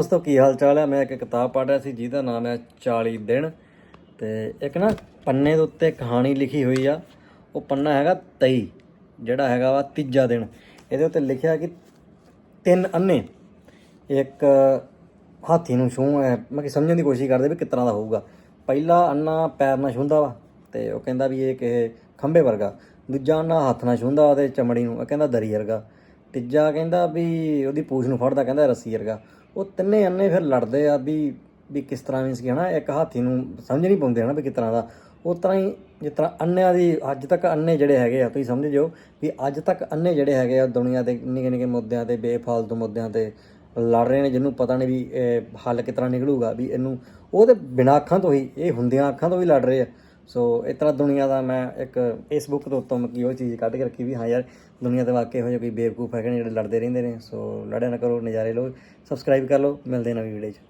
ਦੋਸਤੋ ਕੀ ਹਾਲ ਚਾਲ ਹੈ। ਮੈਂ ਇੱਕ ਕਿਤਾਬ ਪੜ੍ਹ ਰਿਹਾ ਸੀ ਜਿਹਦਾ ਨਾਮ ਹੈ 40 ਦਿਨ। ਤੇ ਇੱਕ ਨਾ ਪੰਨੇ ਦੇ ਉੱਤੇ ਕਹਾਣੀ ਲਿਖੀ ਹੋਈ ਆ। ਉਹ ਪੰਨਾ ਹੈਗਾ 23, ਜਿਹੜਾ ਹੈਗਾ ਵਾ ਤੀਜਾ ਦਿਨ। ਇਹਦੇ ਉੱਤੇ ਲਿਖਿਆ ਕਿ 3 ਅੰਨੇ ਇੱਕ ਹਾਥੀ ਨੂੰ ਛੂਹ ਹੈ, ਮੈਂ ਕਿ ਸਮਝਣ ਦੀ ਕੋਸ਼ਿਸ਼ ਕਰਦੇ ਵੀ ਕਿਸ ਤਰ੍ਹਾਂ ਦਾ ਹੋਊਗਾ। ਪਹਿਲਾ ਅੰਨਾ ਪੈਰ ਨਾਲ ਛੂੰਹਦਾ ਵਾ ਅਤੇ ਉਹ ਕਹਿੰਦਾ ਵੀ ਇਹ ਕਿਸੇ ਖੰਭੇ ਵਰਗਾ। ਦੂਜਾ ਅੰਨਾ ਹੱਥ ਨਾਲ ਛੂੰਹਦਾ ਉਹਦੇ ਚਮੜੀ ਨੂੰ, ਕਹਿੰਦਾ ਦਰੀ ਵਰਗਾ। ਤੀਜਾ ਕਹਿੰਦਾ ਵੀ ਉਹਦੀ ਪੂਛ ਨੂੰ ਫੜਦਾ, ਕਹਿੰਦਾ ਰੱਸੀ ਵਰਗਾ। ਉਹ ਤਿੰਨੇ ਅੰਨੇ ਫਿਰ ਲੜਦੇ ਆ ਵੀ ਕਿਸ ਤਰ੍ਹਾਂ ਮੀਨਸ ਕਿ ਹੈ ਨਾ, ਇੱਕ ਹਾਥੀ ਨੂੰ ਸਮਝ ਨਹੀਂ ਪਾਉਂਦੇ ਹੈ ਨਾ ਵੀ ਕਿਸ ਤਰ੍ਹਾਂ ਦਾ। ਉਸ ਤਰ੍ਹਾਂ ਹੀ ਜਿਸ ਤਰ੍ਹਾਂ ਅੰਨਿਆਂ ਦੀ ਅੱਜ ਤੱਕ ਅੰਨੇ ਜਿਹੜੇ ਹੈਗੇ ਆ, ਤੁਸੀਂ ਸਮਝ ਜਾਓ ਵੀ ਅੱਜ ਤੱਕ ਅੰਨੇ ਜਿਹੜੇ ਹੈਗੇ ਆ ਦੁਨੀਆ ਦੇ ਨਿੱਕੇ ਨਿੱਕੇ ਮੁੱਦਿਆਂ 'ਤੇ, ਬੇਫਾਲਤੂ ਮੁੱਦਿਆਂ 'ਤੇ ਲੜ ਰਹੇ ਨੇ, ਜਿਹਨੂੰ ਪਤਾ ਨਹੀਂ ਵੀ ਇਹ ਹੱਲ ਕਿਸ ਤਰ੍ਹਾਂ ਨਿਕਲੂਗਾ। ਵੀ ਇਹਨੂੰ ਉਹਦੇ ਬਿਨਾਂ ਅੱਖਾਂ ਤੋਂ ਹੀ, ਇਹ ਹੁੰਦਿਆਂ ਅੱਖਾਂ ਤੋਂ ਵੀ ਲੜ ਰਹੇ ਆ। ਸੋ ਇਸ ਤਰ੍ਹਾਂ ਦੁਨੀਆ ਦਾ ਮੈਂ ਇੱਕ ਫੇਸਬੁੱਕ ਦੇ ਉੱਤੋਂ ਕਿ ਉਹ ਚੀਜ਼ ਕੱਢ ਕੇ ਰੱਖੀ ਵੀ ਹਾਂ ਯਾਰ, ਦੁਨੀਆ ਦੇ ਵਾਕਈ ਇਹੋ ਜਿਹੇ ਕੋਈ ਬੇਵਕੂਫ ਹੈਗੇ ਨੇ ਜਿਹੜੇ ਲੜਦੇ ਰਹਿੰਦੇ ਨੇ। ਸੋ ਲੜਿਆ ਨਾ ਕਰੋ, ਨਜ਼ਾਰੇ ਲਓ, ਸਬਸਕ੍ਰਾਈਬ ਕਰ ਲਓ। ਮਿਲਦੇ ਨਵੀਂ ਵੀਡੀਓ 'ਚ।